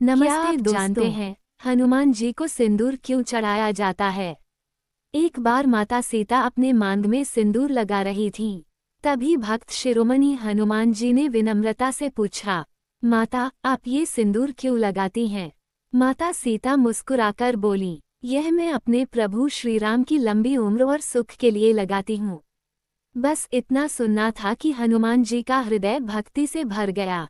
क्या नमस्ते आप दोस्तों। जानते हैं हनुमान जी को सिंदूर क्यों चढ़ाया जाता है? एक बार माता सीता अपने मांग में सिंदूर लगा रही थीं। तभी भक्त शिरोमणि हनुमान जी ने विनम्रता से पूछा, माता आप ये सिंदूर क्यों लगाती हैं? माता सीता मुस्कुराकर बोली, यह मैं अपने प्रभु श्रीराम की लंबी उम्र और सुख के लिए लगाती हूँ। बस इतना सुनना था कि हनुमान जी का हृदय भक्ति से भर गया।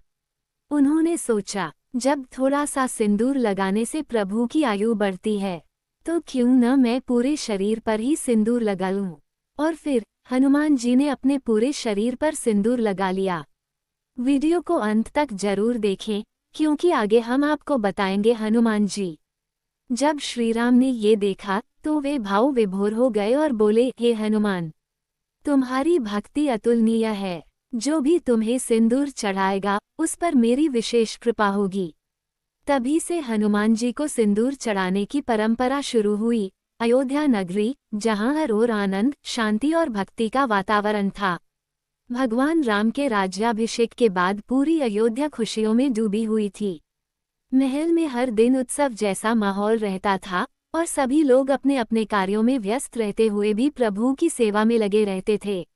उन्होंने सोचा, जब थोड़ा सा सिंदूर लगाने से प्रभु की आयु बढ़ती है, तो क्यों न मैं पूरे शरीर पर ही सिंदूर लगा लूं। और फिर हनुमान जी ने अपने पूरे शरीर पर सिंदूर लगा लिया। वीडियो को अंत तक जरूर देखें, क्योंकि आगे हम आपको बताएंगे हनुमान जी। जब श्रीराम ने ये देखा तो वे भाव विभोर हो गए और बोले, हे हनुमान, तुम्हारी भक्ति अतुलनीय है। जो भी तुम्हें सिंदूर चढ़ाएगा उस पर मेरी विशेष कृपा होगी। तभी से हनुमान जी को सिंदूर चढ़ाने की परंपरा शुरू हुई। अयोध्या नगरी, जहां हर ओर आनंद, शांति और भक्ति का वातावरण था। भगवान राम के राज्याभिषेक के बाद पूरी अयोध्या खुशियों में डूबी हुई थी। महल में हर दिन उत्सव जैसा माहौल रहता था और सभी लोग अपने अपने कार्यों में व्यस्त रहते हुए भी प्रभु की सेवा में लगे रहते थे।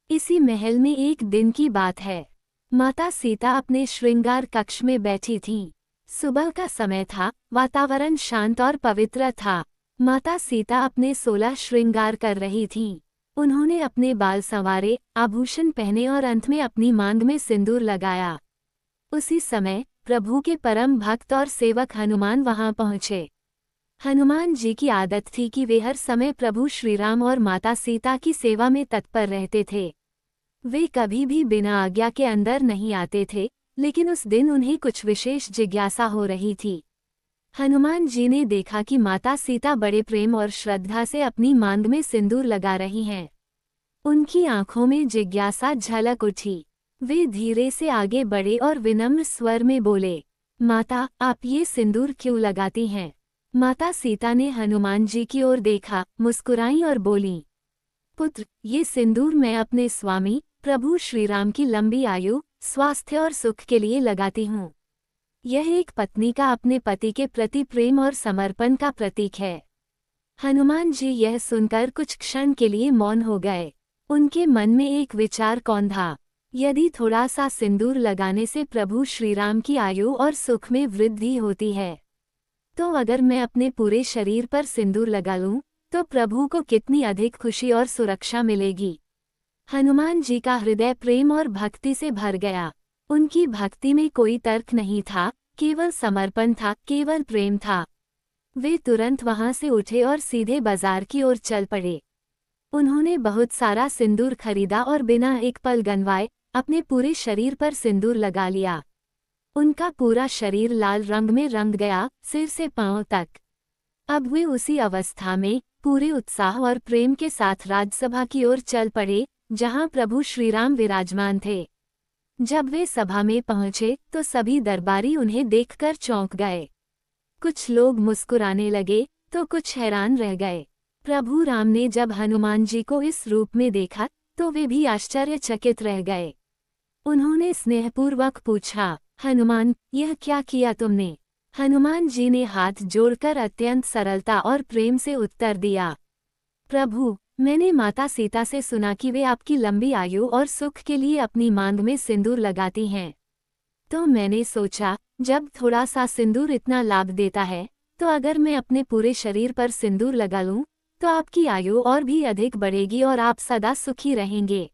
इसी महल में एक दिन की बात है। माता सीता अपने श्रृंगार कक्ष में बैठी थीं। सुबह का समय था, वातावरण शांत और पवित्र था। माता सीता अपने 16 श्रृंगार कर रही थीं। उन्होंने अपने बाल संवारे, आभूषण पहने और अंत में अपनी मांग में सिंदूर लगाया। उसी समय प्रभु के परम भक्त और सेवक हनुमान वहां पहुंचे। हनुमान जी की आदत थी कि वे हर समय प्रभु श्रीराम और माता सीता की सेवा में तत्पर रहते थे। वे कभी भी बिना आज्ञा के अंदर नहीं आते थे, लेकिन उस दिन उन्हें कुछ विशेष जिज्ञासा हो रही थी। हनुमान जी ने देखा कि माता सीता बड़े प्रेम और श्रद्धा से अपनी मांग में सिंदूर लगा रही हैं। उनकी आंखों में जिज्ञासा झलक उठी। वे धीरे से आगे बढ़े और विनम्र स्वर में बोले, माता आप ये सिंदूर क्यों लगाती हैं? माता सीता ने हनुमान जी की ओर देखा, मुस्कुराई और बोली, पुत्र, ये सिंदूर मैं अपने स्वामी प्रभु श्रीराम की लंबी आयु, स्वास्थ्य और सुख के लिए लगाती हूँ। यह एक पत्नी का अपने पति के प्रति प्रेम और समर्पण का प्रतीक है। हनुमान जी यह सुनकर कुछ क्षण के लिए मौन हो गए। उनके मन में एक विचार कौंधा, यदि थोड़ा सा सिंदूर लगाने से प्रभु श्रीराम की आयु और सुख में वृद्धि होती है, तो अगर मैं अपने पूरे शरीर पर सिंदूर लगा लूं, तो प्रभु को कितनी अधिक खुशी और सुरक्षा मिलेगी। हनुमान जी का हृदय प्रेम और भक्ति से भर गया। उनकी भक्ति में कोई तर्क नहीं था, केवल समर्पण था, केवल प्रेम था। वे तुरंत वहां से उठे और सीधे बाजार की ओर चल पड़े। उन्होंने बहुत सारा सिंदूर खरीदा और बिना एक पल गंवाए अपने पूरे शरीर पर सिंदूर लगा लिया। उनका पूरा शरीर लाल रंग में रंग गया, सिर से पांव तक। अब वे उसी अवस्था में पूरे उत्साह और प्रेम के साथ राजसभा की ओर चल पड़े, जहां प्रभु श्रीराम विराजमान थे। जब वे सभा में पहुंचे तो सभी दरबारी उन्हें देखकर चौंक गए। कुछ लोग मुस्कुराने लगे तो कुछ हैरान रह गए। प्रभु राम ने जब हनुमान जी को इस रूप में देखा तो वे भी आश्चर्यचकित रह गए। उन्होंने स्नेहपूर्वक पूछा, हनुमान, यह क्या किया तुमने? हनुमान जी ने हाथ जोड़कर अत्यंत सरलता और प्रेम से उत्तर दिया, प्रभु, मैंने माता सीता से सुना कि वे आपकी लंबी आयु और सुख के लिए अपनी मांग में सिंदूर लगाती हैं। तो मैंने सोचा, जब थोड़ा सा सिंदूर इतना लाभ देता है, तो अगर मैं अपने पूरे शरीर पर सिंदूर लगा लूं, तो आपकी आयु और भी अधिक बढ़ेगी और आप सदा सुखी रहेंगे।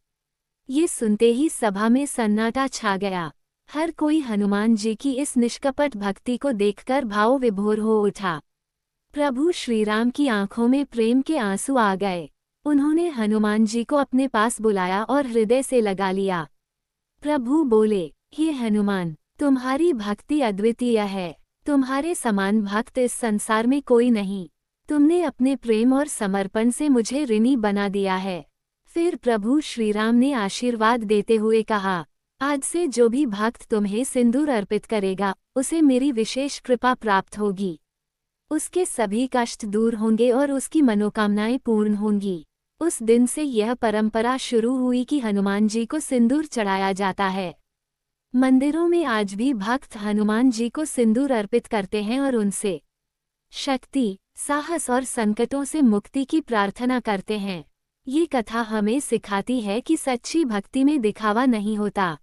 ये सुनते ही सभा में सन्नाटा छा गया। हर कोई हनुमान जी की इस निष्कपट भक्ति को देखकर भाव विभोर हो उठा। प्रभु श्रीराम की आंखों में प्रेम के आंसू आ गए। उन्होंने हनुमान जी को अपने पास बुलाया और हृदय से लगा लिया। प्रभु बोले, हे हनुमान, तुम्हारी भक्ति अद्वितीय है। तुम्हारे समान भक्त इस संसार में कोई नहीं। तुमने अपने प्रेम और समर्पण से मुझे ऋणी बना दिया है। फिर प्रभु श्रीराम ने आशीर्वाद देते हुए कहा, आज से जो भी भक्त तुम्हें सिंदूर अर्पित करेगा, उसे मेरी विशेष कृपा प्राप्त होगी। उसके सभी कष्ट दूर होंगे और उसकी मनोकामनाएं पूर्ण होंगी। उस दिन से यह परंपरा शुरू हुई कि हनुमान जी को सिंदूर चढ़ाया जाता है। मंदिरों में आज भी भक्त हनुमान जी को सिंदूर अर्पित करते हैं और उनसे शक्ति, साहस और संकटों से मुक्ति की प्रार्थना करते हैं। ये कथा हमें सिखाती है कि सच्ची भक्ति में दिखावा नहीं होता,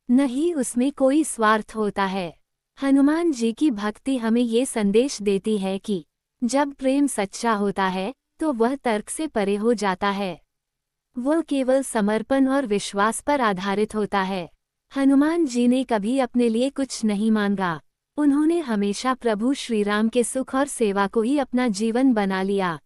न ही उसमें कोई स्वार्थ होता है। हनुमान जी की भक्ति हमें ये संदेश देती है कि जब प्रेम सच्चा होता है तो वह तर्क से परे हो जाता है। वह केवल समर्पण और विश्वास पर आधारित होता है। हनुमान जी ने कभी अपने लिए कुछ नहीं मांगा। उन्होंने हमेशा प्रभु श्री राम के सुख और सेवा को ही अपना जीवन बना लिया।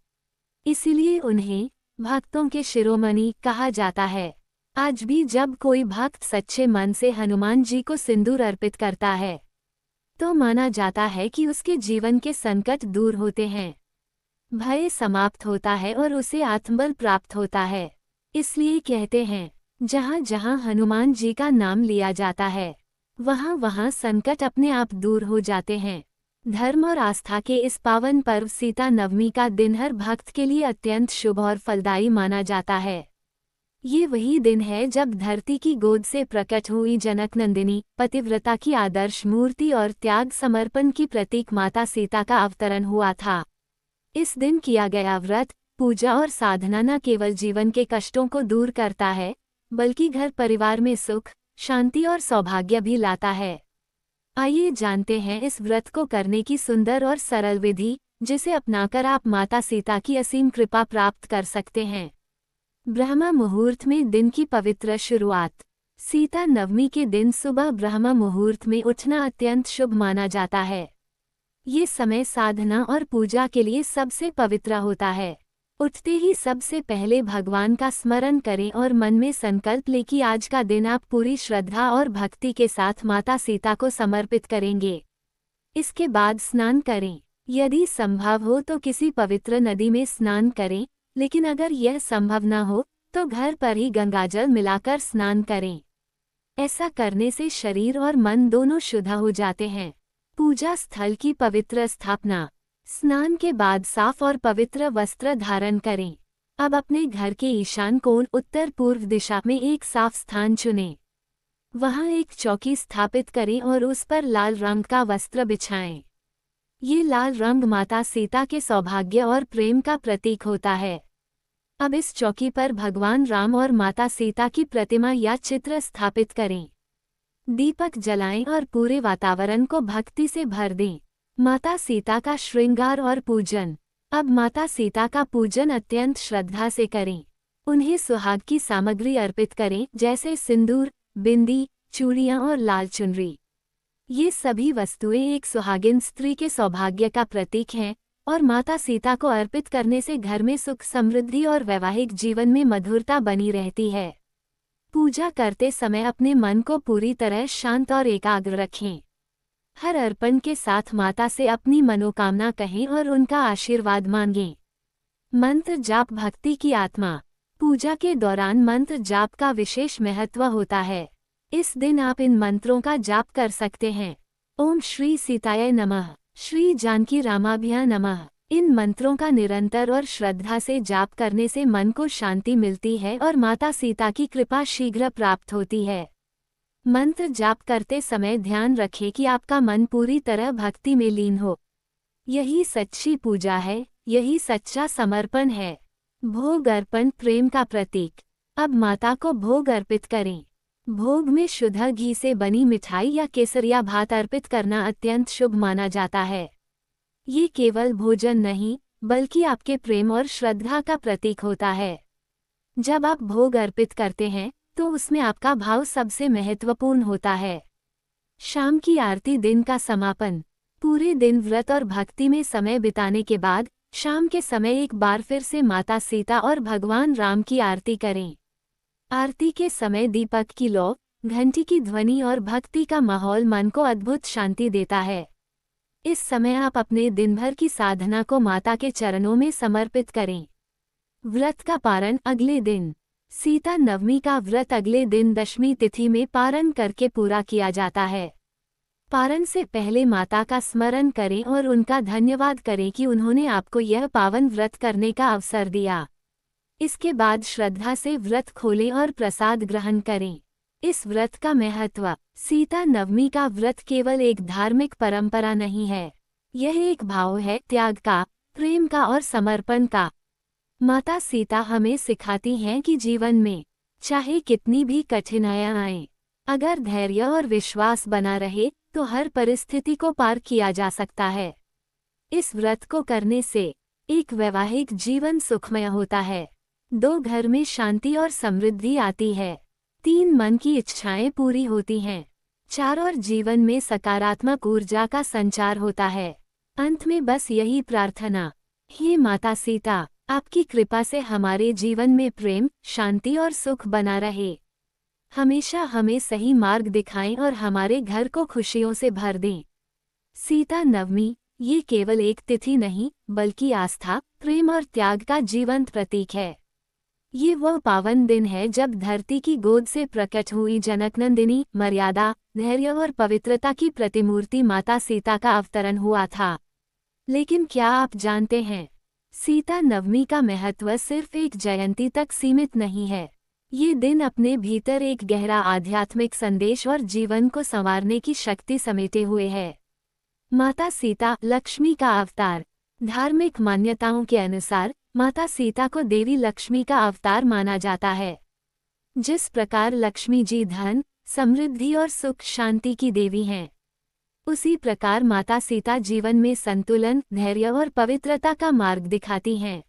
इसीलिए उन्हें भक्तों के शिरोमणि कहा जाता है। आज भी जब कोई भक्त सच्चे मन से हनुमान जी को सिंदूर अर्पित करता है तो माना जाता है कि उसके जीवन के संकट दूर होते हैं, भय समाप्त होता है और उसे आत्मबल प्राप्त होता है। इसलिए कहते हैं, जहाँ जहाँ हनुमान जी का नाम लिया जाता है वहाँ वहाँ संकट अपने आप दूर हो जाते हैं। धर्म और आस्था के इस पावन पर्व सीता नवमी का दिन हर भक्त के लिए अत्यंत शुभ और फलदायी माना जाता है। ये वही दिन है जब धरती की गोद से प्रकट हुई जनकनंदिनी पतिव्रता की आदर्श मूर्ति और त्याग समर्पण की प्रतीक माता सीता का अवतरण हुआ था। इस दिन किया गया व्रत, पूजा और साधना न केवल जीवन के कष्टों को दूर करता है, बल्कि घर परिवार में सुख, शांति और सौभाग्य भी लाता है। आइए जानते हैं इस व्रत को करने की सुंदर और सरल विधि, जिसे अपनाकर आप माता सीता की असीम कृपा प्राप्त कर सकते हैं। ब्रह्म मुहूर्त में दिन की पवित्र शुरुआत। सीता नवमी के दिन सुबह ब्रह्म मुहूर्त में उठना अत्यंत शुभ माना जाता है। ये समय साधना और पूजा के लिए सबसे पवित्र होता है। उठते ही सबसे पहले भगवान का स्मरण करें और मन में संकल्प लें कि आज का दिन आप पूरी श्रद्धा और भक्ति के साथ माता सीता को समर्पित करेंगे। इसके बाद स्नान करें। यदि संभव हो तो किसी पवित्र नदी में स्नान करें, लेकिन अगर यह संभव न हो तो घर पर ही गंगाजल मिलाकर स्नान करें। ऐसा करने से शरीर और मन दोनों शुद्ध हो जाते हैं। पूजा स्थल की पवित्र स्थापना। स्नान के बाद साफ और पवित्र वस्त्र धारण करें। अब अपने घर के ईशान कोण उत्तर पूर्व दिशा में एक साफ स्थान चुनें। वहां एक चौकी स्थापित करें और उस पर लाल रंग का वस्त्र बिछाएं। ये लाल रंग माता सीता के सौभाग्य और प्रेम का प्रतीक होता है। अब इस चौकी पर भगवान राम और माता सीता की प्रतिमा या चित्र स्थापित करें। दीपक जलाएं और पूरे वातावरण को भक्ति से भर दें। माता सीता का श्रृंगार और पूजन। अब माता सीता का पूजन अत्यंत श्रद्धा से करें। उन्हें सुहाग की सामग्री अर्पित करें, जैसे सिंदूर, बिंदी, चूड़ियां और लाल चुनरी। ये सभी वस्तुएं एक सुहागिन स्त्री के सौभाग्य का प्रतीक हैं और माता सीता को अर्पित करने से घर में सुख, समृद्धि और वैवाहिक जीवन में मधुरता बनी रहती है। पूजा करते समय अपने मन को पूरी तरह शांत और एकाग्र रखें। हर अर्पण के साथ माता से अपनी मनोकामना कहें और उनका आशीर्वाद मांगें। मंत्र जाप भक्ति की आत्मा। पूजा के दौरान मंत्र जाप का विशेष महत्व होता है। इस दिन आप इन मंत्रों का जाप कर सकते हैं। ओम श्री सीताय नमः, श्री जानकी रामाभ्य नमः। इन मंत्रों का निरंतर और श्रद्धा से जाप करने से मन को शांति मिलती है और माता सीता की कृपा शीघ्र प्राप्त होती है। मंत्र जाप करते समय ध्यान रखें कि आपका मन पूरी तरह भक्ति में लीन हो। यही सच्ची पूजा है, यही सच्चा समर्पण है। भोग अर्पण प्रेम का प्रतीक। अब माता को भोग अर्पित करें। भोग में शुद्ध घी से बनी मिठाई या केसरिया भात अर्पित करना अत्यंत शुभ माना जाता है। ये केवल भोजन नहीं, बल्कि आपके प्रेम और श्रद्धा का प्रतीक होता है। जब आप भोग अर्पित करते हैं तो उसमें आपका भाव सबसे महत्वपूर्ण होता है। शाम की आरती दिन का समापन। पूरे दिन व्रत और भक्ति में समय बिताने के बाद शाम के समय एक बार फिर से माता सीता और भगवान राम की आरती करें। आरती के समय दीपक की लौ, घंटी की ध्वनि और भक्ति का माहौल मन को अद्भुत शांति देता है। इस समय आप अपने दिन भर की साधना को माता के चरणों में समर्पित करें। व्रत का पारण अगले दिन। सीता नवमी का व्रत अगले दिन दशमी तिथि में पारण करके पूरा किया जाता है। पारण से पहले माता का स्मरण करें और उनका धन्यवाद करें कि उन्होंने आपको यह पावन व्रत करने का अवसर दिया। इसके बाद श्रद्धा से व्रत खोलें और प्रसाद ग्रहण करें। इस व्रत का महत्व। सीता नवमी का व्रत केवल एक धार्मिक परंपरा नहीं है, यह एक भाव है त्याग का, प्रेम का और समर्पण का। माता सीता हमें सिखाती हैं कि जीवन में चाहे कितनी भी कठिनाइयां आएं, अगर धैर्य और विश्वास बना रहे तो हर परिस्थिति को पार किया जा सकता है। इस व्रत को करने से एक वैवाहिक जीवन सुखमय होता है, 2 घर में शांति और समृद्धि आती है, 3 मन की इच्छाएं पूरी होती हैं, 4 और जीवन में सकारात्मक ऊर्जा का संचार होता है। अंत में बस यही प्रार्थना, हे माता सीता, आपकी कृपा से हमारे जीवन में प्रेम, शांति और सुख बना रहे। हमेशा हमें सही मार्ग दिखाएं और हमारे घर को खुशियों से भर दें। सीता नवमी ये केवल एक तिथि नहीं, बल्कि आस्था, प्रेम और त्याग का जीवंत प्रतीक है। ये वह पावन दिन है जब धरती की गोद से प्रकट हुई जनकनंदिनी, मर्यादा, धैर्य और पवित्रता की प्रतिमूर्ति माता सीता का अवतरण हुआ था। लेकिन क्या आप जानते हैं, सीता नवमी का महत्व सिर्फ एक जयंती तक सीमित नहीं है। ये दिन अपने भीतर एक गहरा आध्यात्मिक संदेश और जीवन को संवारने की शक्ति समेटे हुए है। माता सीता लक्ष्मी का अवतार। धार्मिक मान्यताओं के अनुसार माता सीता को देवी लक्ष्मी का अवतार माना जाता है। जिस प्रकार लक्ष्मी जी धन, समृद्धि और सुख शांति की देवी हैं, उसी प्रकार माता सीता जीवन में संतुलन, धैर्य और पवित्रता का मार्ग दिखाती हैं।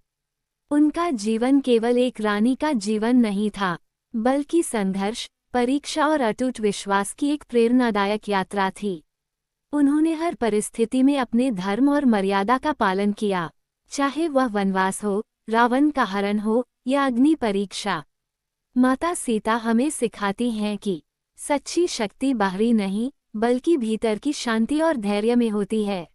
उनका जीवन केवल एक रानी का जीवन नहीं था, बल्कि संघर्ष, परीक्षा और अटूट विश्वास की एक प्रेरणादायक यात्रा थी। उन्होंने हर परिस्थिति में अपने धर्म और मर्यादा का पालन किया, चाहे वह वनवास हो, रावण का हरण हो या अग्नि परीक्षा। माता सीता हमें सिखाती हैं कि सच्ची शक्ति बाहरी नहीं, बल्कि भीतर की शांति और धैर्य में होती है।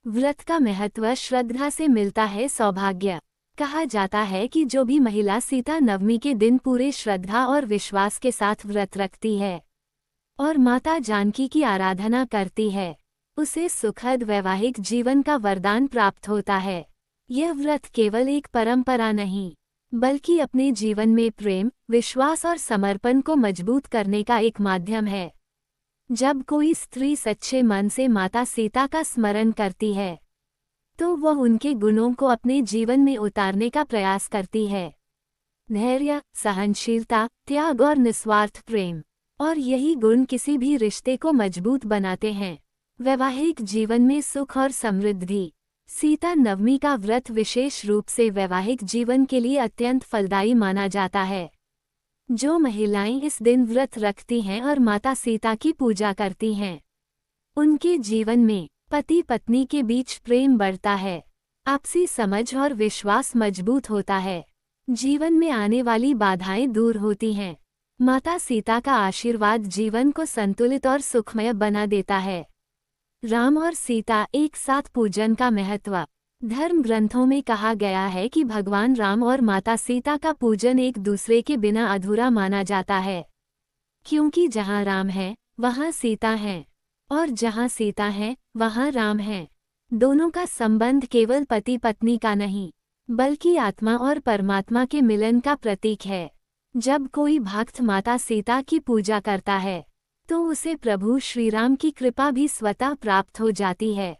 व्रत का महत्व श्रद्धा से मिलता है सौभाग्य। कहा जाता है कि जो भी महिला सीता नवमी के दिन पूरे श्रद्धा और विश्वास के साथ व्रत रखती है और माता जानकी की आराधना करती है, उसे सुखद वैवाहिक जीवन का वरदान प्राप्त होता है। यह व्रत केवल एक परंपरा नहीं, बल्कि अपने जीवन में प्रेम, विश्वास और समर्पण को मजबूत करने का एक माध्यम है। जब कोई स्त्री सच्चे मन से माता सीता का स्मरण करती है, तो वह उनके गुणों को अपने जीवन में उतारने का प्रयास करती है। धैर्य, सहनशीलता, त्याग और निस्वार्थ प्रेम, और यही गुण किसी भी रिश्ते को मजबूत बनाते हैं। वैवाहिक जीवन में सुख और समृद्धि। सीता नवमी का व्रत विशेष रूप से वैवाहिक जीवन के लिए अत्यंत फलदायी माना जाता है। जो महिलाएं इस दिन व्रत रखती हैं और माता सीता की पूजा करती हैं, उनके जीवन में पति पत्नी के बीच प्रेम बढ़ता है, आपसी समझ और विश्वास मजबूत होता है, जीवन में आने वाली बाधाएं दूर होती हैं। माता सीता का आशीर्वाद जीवन को संतुलित और सुखमय बना देता है। राम और सीता एक साथ पूजन का महत्व। धर्म ग्रंथों में कहा गया है कि भगवान राम और माता सीता का पूजन एक दूसरे के बिना अधूरा माना जाता है, क्योंकि जहाँ राम है वहाँ सीता है, और जहाँ सीता है वहाँ राम है। दोनों का संबंध केवल पति पत्नी का नहीं, बल्कि आत्मा और परमात्मा के मिलन का प्रतीक है। जब कोई भक्त माता सीता की पूजा करता है, तो उसे प्रभु श्री राम की कृपा भी स्वतः प्राप्त हो जाती है,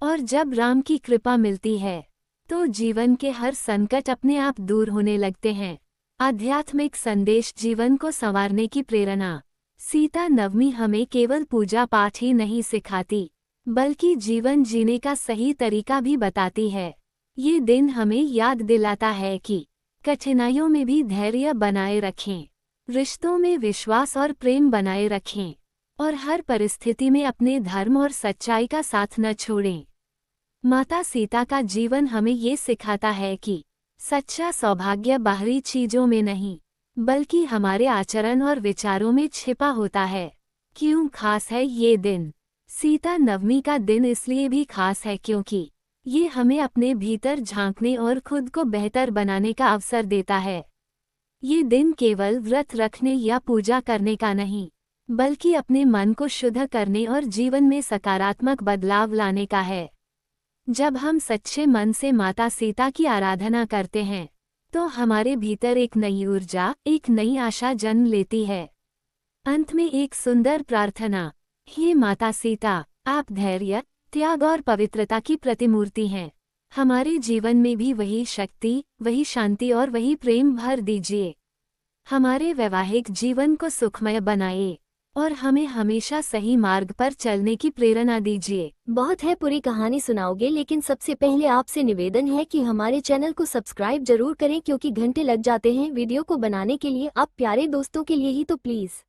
और जब राम की कृपा मिलती है, तो जीवन के हर संकट अपने आप दूर होने लगते हैं। आध्यात्मिक संदेश, जीवन को संवारने की प्रेरणा। सीता नवमी हमें केवल पूजा पाठ ही नहीं सिखाती, बल्कि जीवन जीने का सही तरीका भी बताती है। ये दिन हमें याद दिलाता है कि कठिनाइयों में भी धैर्य बनाए रखें, रिश्तों में विश्वास और प्रेम बनाए रखें, और हर परिस्थिति में अपने धर्म और सच्चाई का साथ न छोड़ें। माता सीता का जीवन हमें ये सिखाता है कि सच्चा सौभाग्य बाहरी चीजों में नहीं, बल्कि हमारे आचरण और विचारों में छिपा होता है। क्यों खास है ये दिन? सीता नवमी का दिन इसलिए भी खास है क्योंकि ये हमें अपने भीतर झांकने और खुद को बेहतर बनाने का अवसर देता है। ये दिन केवल व्रत रखने या पूजा करने का नहीं, बल्कि अपने मन को शुद्ध करने और जीवन में सकारात्मक बदलाव लाने का है। जब हम सच्चे मन से माता सीता की आराधना करते हैं, तो हमारे भीतर एक नई ऊर्जा, एक नई आशा जन्म लेती है। अंत में एक सुंदर प्रार्थना। हे माता सीता, आप धैर्य, त्याग और पवित्रता की प्रतिमूर्ति हैं। हमारे जीवन में भी वही शक्ति, वही शांति और वही प्रेम भर दीजिए। हमारे वैवाहिक जीवन को सुखमय बनाइए और हमें हमेशा सही मार्ग पर चलने की प्रेरणा दीजिए। बहुत है, पूरी कहानी सुनाओगे, लेकिन सबसे पहले आपसे निवेदन है कि हमारे चैनल को सब्सक्राइब जरूर करें, क्योंकि घंटे लग जाते हैं वीडियो को बनाने के लिए, आप प्यारे दोस्तों के लिए ही तो प्लीज़।